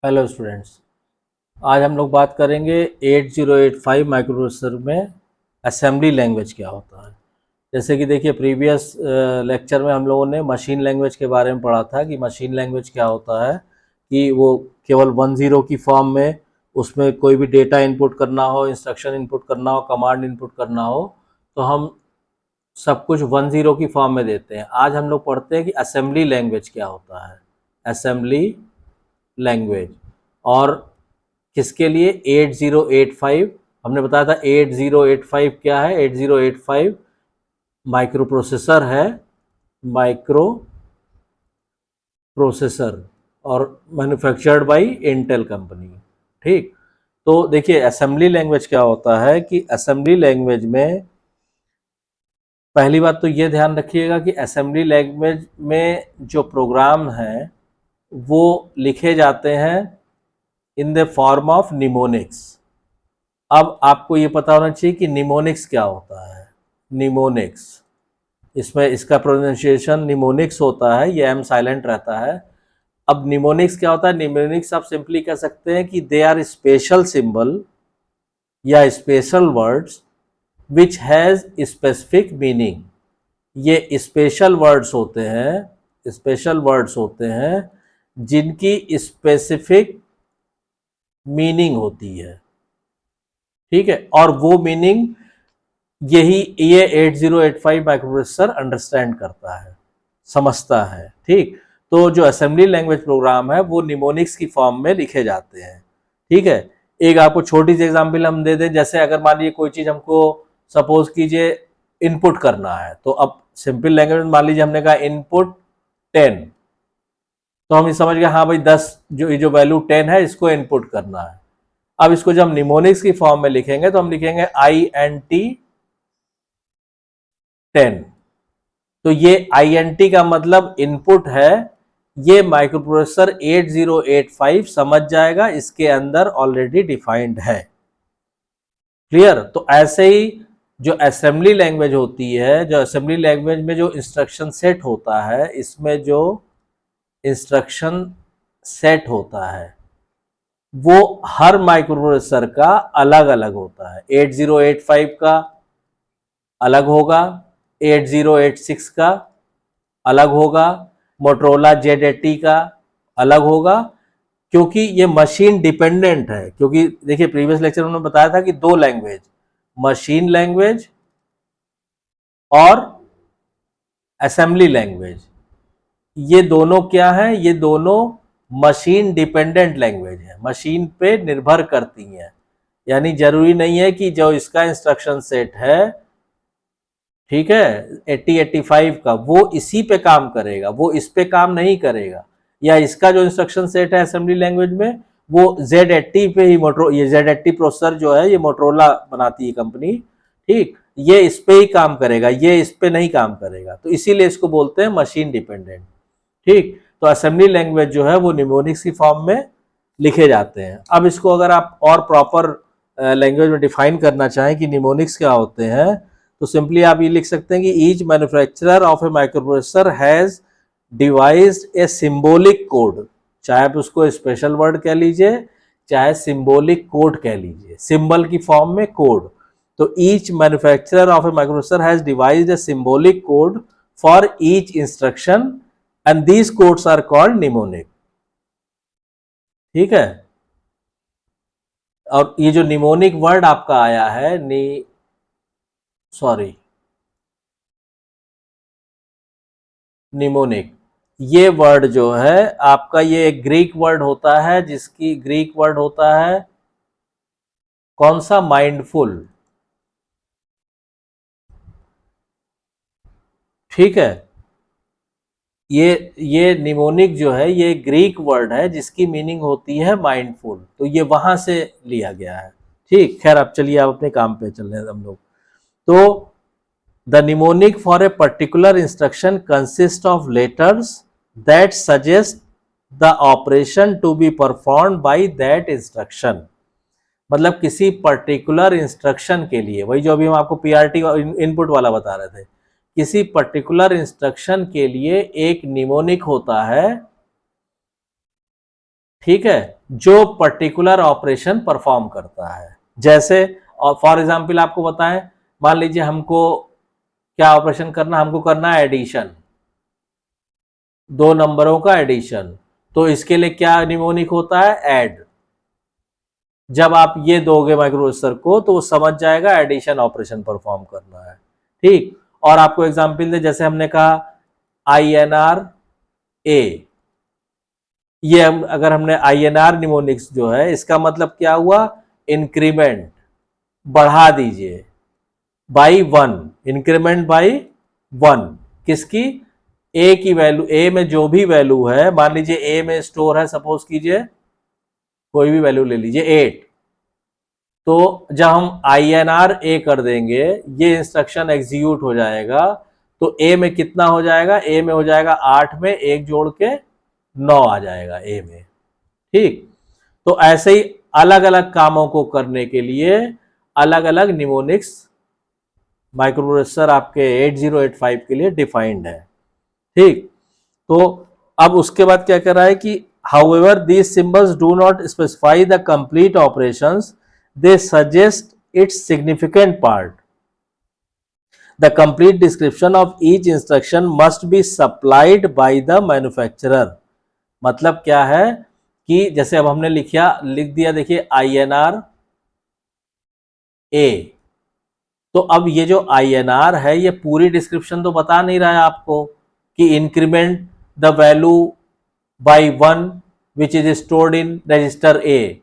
Hello students. आज हम लोग बात करेंगे 8085 माइक्रोप्रोसेसर में असेंबली लैंग्वेज क्या होता है। जैसे कि देखिए, प्रीवियस लेक्चर में हम लोगों ने मशीन लैंग्वेज के बारे में पढ़ा था कि मशीन लैंग्वेज क्या होता है, कि वो केवल 10 की फॉर्म में उसमें कोई भी डेटा इनपुट करना हो, इंस्ट्रक्शन इनपुट करना हो, कमांड इनपुट करना हो तो हम सब कुछ 10 की फॉर्म में देते हैं। आज हम लोग पढ़ते हैं कि असेंबली लैंग्वेज क्या होता है। असेंबली लैंग्वेज और किसके लिए? 8085। हमने बताया था 8085 क्या है। 8085 माइक्रो प्रोसेसर है, माइक्रो प्रोसेसर, और मैन्युफैक्चर्ड बाय इंटेल कंपनी। ठीक, तो देखिए असेंबली लैंग्वेज क्या होता है कि असेंबली लैंग्वेज में पहली बात तो ये ध्यान रखिएगा कि असेंबली लैंग्वेज में जो प्रोग्राम हैं वो लिखे जाते हैं in the form of mnemonics. अब आपको ये पता होना चाहिए कि निमोनिक्स क्या होता है। निमोनिक्स, इसमें इसका प्रोनाउंसिएशन निमोनिक्स होता है, ये एम साइलेंट रहता है। अब निमोनिक्स क्या होता है? निमोनिक्स आप सिंपली कह सकते हैं कि दे आर स्पेशल सिंबल या special words which has specific meaning. ये स्पेशल वर्ड्स होते हैं, स्पेशल वर्ड्स होते हैं जिनकी स्पेसिफिक मीनिंग होती है। ठीक है, और वो मीनिंग ये 8085 माइक्रोप्रोसेसर अंडरस्टैंड करता है, समझता है। ठीक, तो जो असेंबली लैंग्वेज प्रोग्राम है वो निमोनिक्स की फॉर्म में लिखे जाते हैं। ठीक है, एक आपको छोटी सी एग्जांपल हम दे दें। जैसे अगर मान लीजिए कोई चीज हमको सपोज कीजिए इनपुट करना है, तो अब सिंपल लैंग्वेज में मान लीजिए हमने कहा इनपुट 10, तो हम ये समझ गए हाँ भाई 10 जो वैल्यू 10 है इसको इनपुट करना है। अब इसको जब हम निमोनिक्स की फॉर्म में लिखेंगे तो हम लिखेंगे INT 10। तो ये INT का मतलब इनपुट है। ये माइक्रोप्रोसेसर 8085 समझ जाएगा, इसके अंदर ऑलरेडी डिफाइंड है। क्लियर? तो ऐसे ही जो असेंबली लैंग्वेज होती है, जो असेंबली लैंग्वेज में जो इंस्ट्रक्शन सेट होता है, इसमें जो इंस्ट्रक्शन सेट होता है वो हर माइक्रोप्रोसेसर का अलग अलग होता है। 8085 का अलग होगा, 8086 का अलग होगा, मोटरोला Z80 का अलग होगा, क्योंकि ये मशीन डिपेंडेंट है। क्योंकि देखिए प्रीवियस लेक्चर में बताया था कि दो लैंग्वेज, मशीन लैंग्वेज और असेंबली लैंग्वेज, ये दोनों क्या है? ये दोनों मशीन डिपेंडेंट लैंग्वेज है, मशीन पे निर्भर करती हैं। यानी जरूरी नहीं है कि जो इसका इंस्ट्रक्शन सेट है, ठीक है, 8085 का, वो इसी पे काम करेगा, वो इस पे काम नहीं करेगा। या इसका जो इंस्ट्रक्शन सेट है असेंबली लैंग्वेज में वो Z80 पे ही, ये Z80 प्रोसेसर जो है ये मोटरोला बनाती है कंपनी। ठीक, ये इस पे ही काम करेगा, ये इस पे नहीं काम करेगा, तो इसीलिए इसको बोलते हैं मशीन डिपेंडेंट। ठीक, तो असेंबली लैंग्वेज जो है वो निमोनिक्स की फॉर्म में लिखे जाते हैं। अब इसको अगर आप और प्रॉपर लैंग्वेज में डिफाइन करना चाहें कि निमोनिक्स क्या होते हैं, तो सिंपली आप ये लिख सकते हैं कि each manufacturer of a microprocessor has devised a symbolic code. चाहे आप उसको स्पेशल वर्ड कह लीजिए, चाहे सिंबॉलिक कोड कह लीजिए, सिंबल की फॉर्म में कोड। तो each manufacturer of a microprocessor has devised a symbolic code for each instruction and these codes are called mnemonic. ठीक है, और ये जो निमोनिक वर्ड आपका आया है, निमोनिक, ये वर्ड जो है आपका, ये एक ग्रीक वर्ड होता है, जिसकी ग्रीक वर्ड होता है कौन सा? माइंडफुल। ठीक है, ये निमोनिक जो है ये ग्रीक वर्ड है जिसकी मीनिंग होती है माइंडफुल, तो ये वहां से लिया गया है। ठीक, खैर अब चलिए आप अपने काम पे चल रहे हैं हम लोग। तो the mnemonic for a particular instruction consists of letters that suggest the operation to be performed by that instruction। मतलब किसी पर्टिकुलर इंस्ट्रक्शन के लिए, वही जो अभी हम आपको PRT इनपुट वाला बता रहे थे, किसी पर्टिकुलर इंस्ट्रक्शन के लिए एक निमोनिक होता है। ठीक है, जो पर्टिकुलर ऑपरेशन परफॉर्म करता है। जैसे फॉर एग्जांपल आपको बताएं, मान लीजिए हमको क्या ऑपरेशन करना, हमको करना है एडिशन, दो नंबरों का एडिशन, तो इसके लिए क्या निमोनिक होता है, ऐड। जब आप ये दोगे माइक्रोप्रोसेसर को तो वो समझ जाएगा एडिशन ऑपरेशन परफॉर्म करना है। ठीक, और आपको एग्जांपल दे, जैसे हमने कहा INR ए, ये अगर हमने INR निमोनिक्स जो है, इसका मतलब क्या हुआ, इंक्रीमेंट बढ़ा दीजिए बाई 1, इंक्रीमेंट बाई 1, किसकी, ए की वैल्यू, ए में जो भी वैल्यू है, मान लीजिए ए में स्टोर है, सपोज कीजिए कोई भी वैल्यू ले लीजिए 8, तो जब हम INR ए कर देंगे, ये इंस्ट्रक्शन एग्जीक्यूट हो जाएगा, तो ए में कितना हो जाएगा, ए में हो जाएगा 8 में 1 जोड़ के 9 आ जाएगा ए में। ठीक, तो ऐसे ही अलग अलग कामों को करने के लिए अलग अलग निमोनिक्स माइक्रोप्रोसेसर आपके 8085 के लिए डिफाइंड है। ठीक, तो अब उसके बाद क्या कर रहा है कि however these symbols do not specify the complete operations, they suggest its significant part. The complete description of each instruction must be supplied by the manufacturer. मतलब क्या है कि जैसे अब हमने लिख दिया, देखिए INR ए, तो अब ये जो INR है, ये पूरी डिस्क्रिप्शन तो बता नहीं रहा है आपको कि increment the value by 1 which is stored in register A.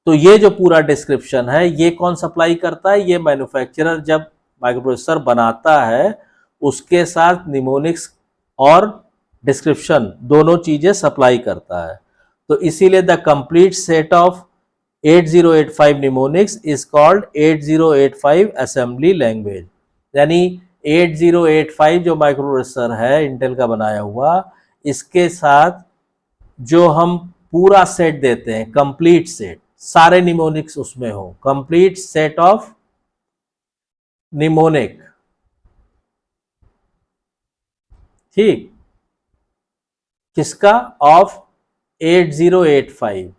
तो ये जो पूरा डिस्क्रिप्शन है, ये कौन सप्लाई करता है, ये मैन्युफैक्चरर जब माइक्रोप्रोसेसर बनाता है उसके साथ निमोनिक्स और डिस्क्रिप्शन दोनों चीजें सप्लाई करता है। तो इसीलिए the complete set of 8085 mnemonics is called 8085 assembly language. यानी 8085 जो माइक्रोप्रोसेसर है इंटेल का बनाया हुआ, इसके साथ जो हम पूरा सेट देते हैं, कंप्लीट सेट, सारे निमोनिक्स उसमें हो, कंप्लीट सेट ऑफ निमोनिक। ठीक, किसका, ऑफ 8085,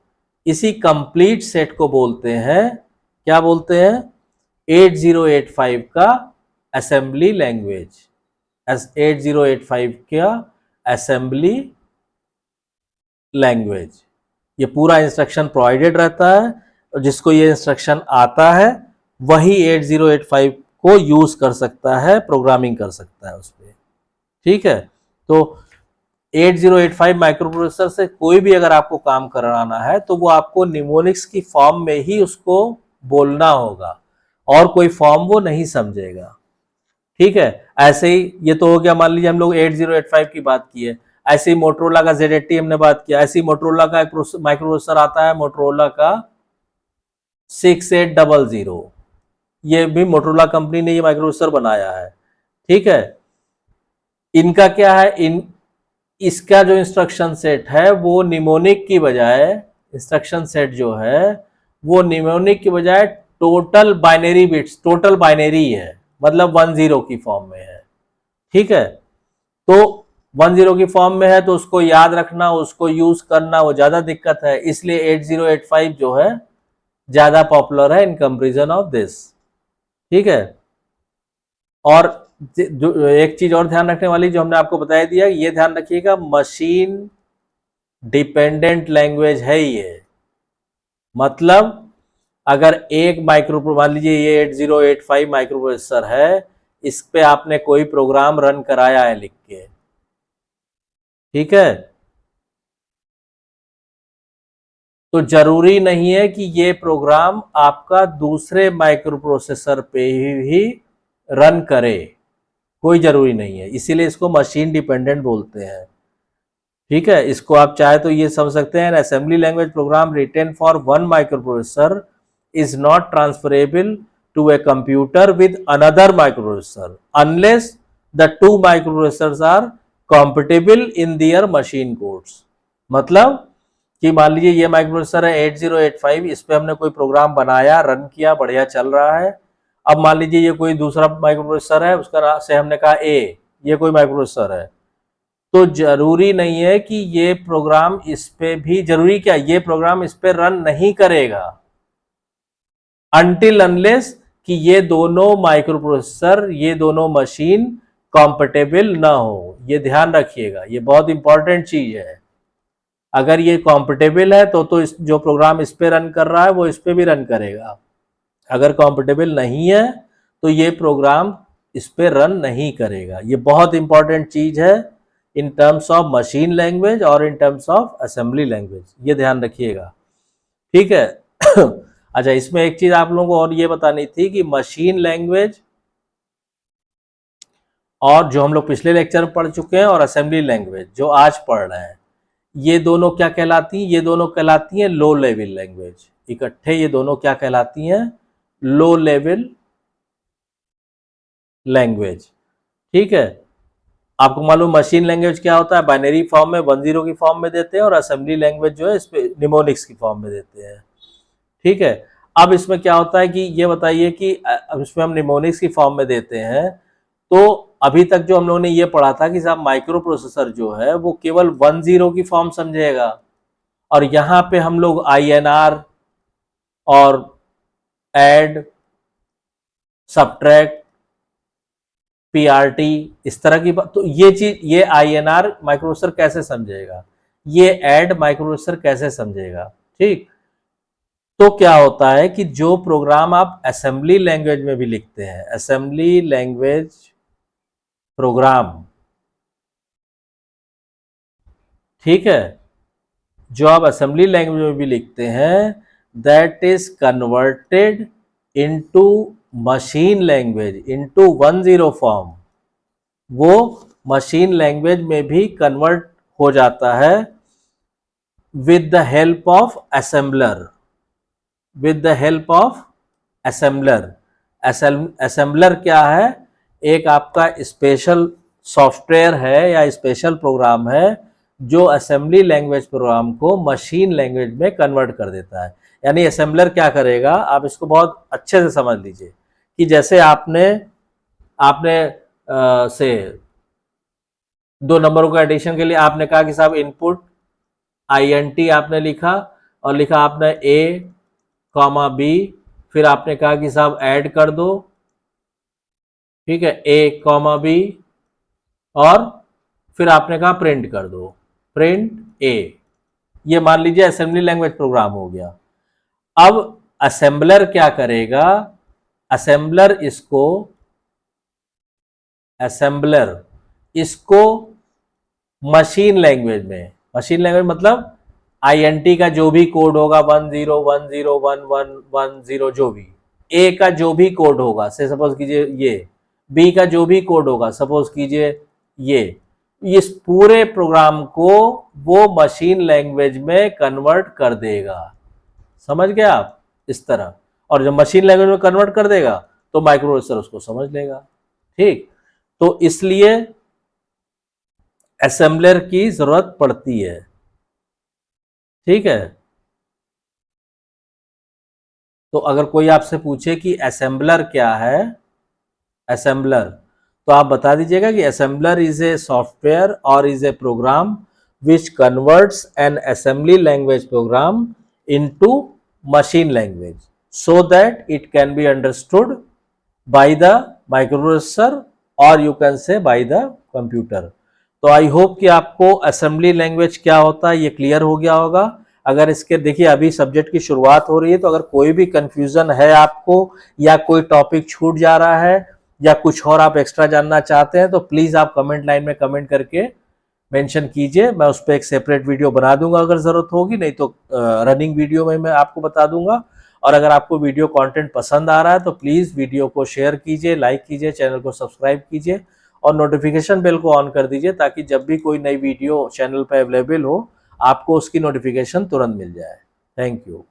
इसी कंप्लीट सेट को बोलते हैं, क्या बोलते हैं, 8085 का असेंबली लैंग्वेज, 8085 का असेंबली लैंग्वेज। ये पूरा इंस्ट्रक्शन प्रोवाइडेड रहता है और जिसको ये इंस्ट्रक्शन आता है वही 8085 को यूज कर सकता है, प्रोग्रामिंग कर सकता है उस पर। ठीक है, तो 8085 माइक्रोप्रोसेसर से कोई भी अगर आपको काम कराना है तो वो आपको निमोनिक्स की फॉर्म में ही उसको बोलना होगा, और कोई फॉर्म वो नहीं समझेगा। ठीक है, ऐसे ही ये तो हो गया, मान लीजिए हम लोग 8085 की बात की है, ऐसे ही मोटरोला का Z80 हमने बात किया, ऐसे ही मोटरोला का एक माइक्रोप्रोसेसर आता है, मोटरोला का 6800, ये भी मोटरोला कंपनी ने ये माइक्रोप्रोसेसर बनाया है। ठीक है, इनका क्या है, इसका जो इंस्ट्रक्शन सेट है वो निमोनिक की बजाय, इंस्ट्रक्शन सेट जो है वो निमोनिक की बजाय total binary bits, total binary है, मतलब 10 की फॉर्म में है। ठीक है, तो 10 की फॉर्म में है तो उसको याद रखना, उसको यूज करना वो ज्यादा दिक्कत है, इसलिए 8085 जो है ज्यादा पॉपुलर है इन कंपेरिजन ऑफ दिस। ठीक है, और जो एक चीज और ध्यान रखने वाली जो हमने आपको बता दिया, ये ध्यान रखिएगा, मशीन डिपेंडेंट लैंग्वेज है ये। मतलब अगर एक माइक्रो, मान लीजिए ये 8085 माइक्रोप्रोसेसर है, इस पे आपने कोई प्रोग्राम रन कराया है लिख के, ठीक है, तो जरूरी नहीं है कि ये प्रोग्राम आपका दूसरे माइक्रोप्रोसेसर पे ही रन करे, कोई जरूरी नहीं है, इसीलिए इसको मशीन डिपेंडेंट बोलते हैं। ठीक है, इसको आप चाहे तो ये समझ सकते हैं, assembly language program written for one microprocessor is not transferable to a computer with another microprocessor unless the two microprocessors are compatible in their machine codes। मतलब कि मान लीजिए ये माइक्रोप्रोसेसर है 8085, इस पे हमने कोई प्रोग्राम बनाया, रन किया, बढ़िया चल रहा है। अब मान लीजिए ये कोई दूसरा माइक्रोप्रोसेसर है, उसका से हमने कहा ए, ये कोई माइक्रोप्रोसेसर है, तो जरूरी नहीं है कि ये प्रोग्राम इस पे भी, जरूरी क्या, ये प्रोग्राम इस पे रन नहीं करेगा अनटिल अनलेस कि ये दोनों माइक्रो प्रोसेसर, ये दोनों मशीन कॉम्पेटेबल ना हो। ये ध्यान रखिएगा, ये बहुत इंपॉर्टेंट चीज है। अगर ये कॉम्पेटेबल है तो इस जो प्रोग्राम इस पे रन कर रहा है वो इस पे भी रन करेगा। अगर कॉम्पेटेबल नहीं है तो ये प्रोग्राम इस पे रन नहीं करेगा। ये बहुत इंपॉर्टेंट चीज है in terms of machine language और in terms of assembly language, ये ध्यान रखिएगा, ठीक है। अच्छा, इसमें एक चीज आप लोगों को और ये बतानी थी कि मशीन लैंग्वेज और जो हम लोग पिछले लेक्चर में पढ़ चुके हैं और असेंबली लैंग्वेज जो आज पढ़ रहे हैं, ये दोनों क्या कहलाती हैं? ये दोनों कहलाती हैं लो लेवल लैंग्वेज। इकट्ठे ये दोनों क्या कहलाती हैं? लो लेवल लैंग्वेज, ठीक है। आपको मालूम मशीन लैंग्वेज क्या होता है? बाइनरी फॉर्म में 10 की फॉर्म में देते हैं और असेंबली लैंग्वेज जो है इस पे निमोनिक्स की फॉर्म में देते हैं, ठीक है। अब इसमें क्या होता है कि ये बताइए कि अब इसमें हम निमोनिक्स की फॉर्म में देते हैं, तो अभी तक जो हम लोगों ने ये पढ़ा था कि साहब माइक्रो प्रोसेसर जो है वो केवल 10 की फॉर्म समझेगा, और यहाँ पे हम लोग INR और ऐड, सब्ट्रैक्ट, PRT इस तरह की बात, तो ये चीज, ये INR माइक्रो प्रोसेसर कैसे समझेगा, ये ऐड माइक्रो प्रोसेसर कैसे समझेगा, ठीक। तो क्या होता है कि जो प्रोग्राम आप असेंबली लैंग्वेज में भी लिखते हैं, असेंबली लैंग्वेज प्रोग्राम, ठीक है, जो आप असेंबली लैंग्वेज में भी लिखते हैं, that is converted into machine language, into 10 form, वो मशीन लैंग्वेज में भी कन्वर्ट हो जाता है with the help of assembler, with the help of assembler. Assembler क्या है? एक आपका स्पेशल सॉफ्टवेयर है या स्पेशल प्रोग्राम है जो असेंबली लैंग्वेज प्रोग्राम को मशीन लैंग्वेज में कन्वर्ट कर देता है। यानी असेंबलर क्या करेगा, आप इसको बहुत अच्छे से समझ लीजिए कि जैसे आपने से 2 नंबरों का एडिशन के लिए आपने कहा कि साहब इनपुट INT आपने लिखा, और लिखा आपने A, B, फिर आपने कहा कि साहब ऐड कर दो, ठीक है, A, B, और फिर आपने कहा प्रिंट कर दो, प्रिंट A। ये मान लीजिए असेंबली लैंग्वेज प्रोग्राम हो गया। अब असेंबलर क्या करेगा? असेंबलर इसको मशीन लैंग्वेज में, मशीन लैंग्वेज मतलब INT का जो भी कोड होगा 10101110 जो भी, A का जो भी कोड होगा, से सपोज कीजिए ये, B का जो भी कोड होगा सपोज कीजिए ये, इस पूरे प्रोग्राम को वो मशीन लैंग्वेज में कन्वर्ट कर देगा। समझ गए आप? इस तरह। और जब मशीन लैंग्वेज में कन्वर्ट कर देगा तो माइक्रो प्रोसेसर उसको समझ लेगा, ठीक। तो इसलिए असेंबलर की जरूरत पड़ती है, ठीक है। तो अगर कोई आपसे पूछे कि असेंबलर क्या है, असेंबलर, तो आप बता दीजिएगा कि असेंबलर इज ए सॉफ्टवेयर और is a program which converts an assembly language program into machine language so that it can be understood by the microprocessor और you can say by the computer. तो I hope कि आपको assembly language क्या होता है ये clear हो गया होगा। अगर इसके, देखिए अभी सब्जेक्ट की शुरुआत हो रही है, तो अगर कोई भी कंफ्यूजन है आपको या कोई टॉपिक छूट जा रहा है या कुछ और आप एक्स्ट्रा जानना चाहते हैं तो प्लीज आप कमेंट लाइन में कमेंट करके मेंशन कीजिए। मैं उस पर एक सेपरेट वीडियो बना दूंगा अगर जरूरत होगी, नहीं तो रनिंग वीडियो में मैं आपको बता दूंगा। और अगर आपको वीडियो कंटेंट पसंद आ रहा है तो प्लीज वीडियो को शेयर कीजिए, लाइक कीजिए, चैनल को सब्सक्राइब कीजिए और नोटिफिकेशन बेल को ऑन कर दीजिए ताकि जब भी कोई नई वीडियो चैनल पर अवेलेबल हो आपको उसकी नोटिफिकेशन तुरंत मिल जाए। Thank you.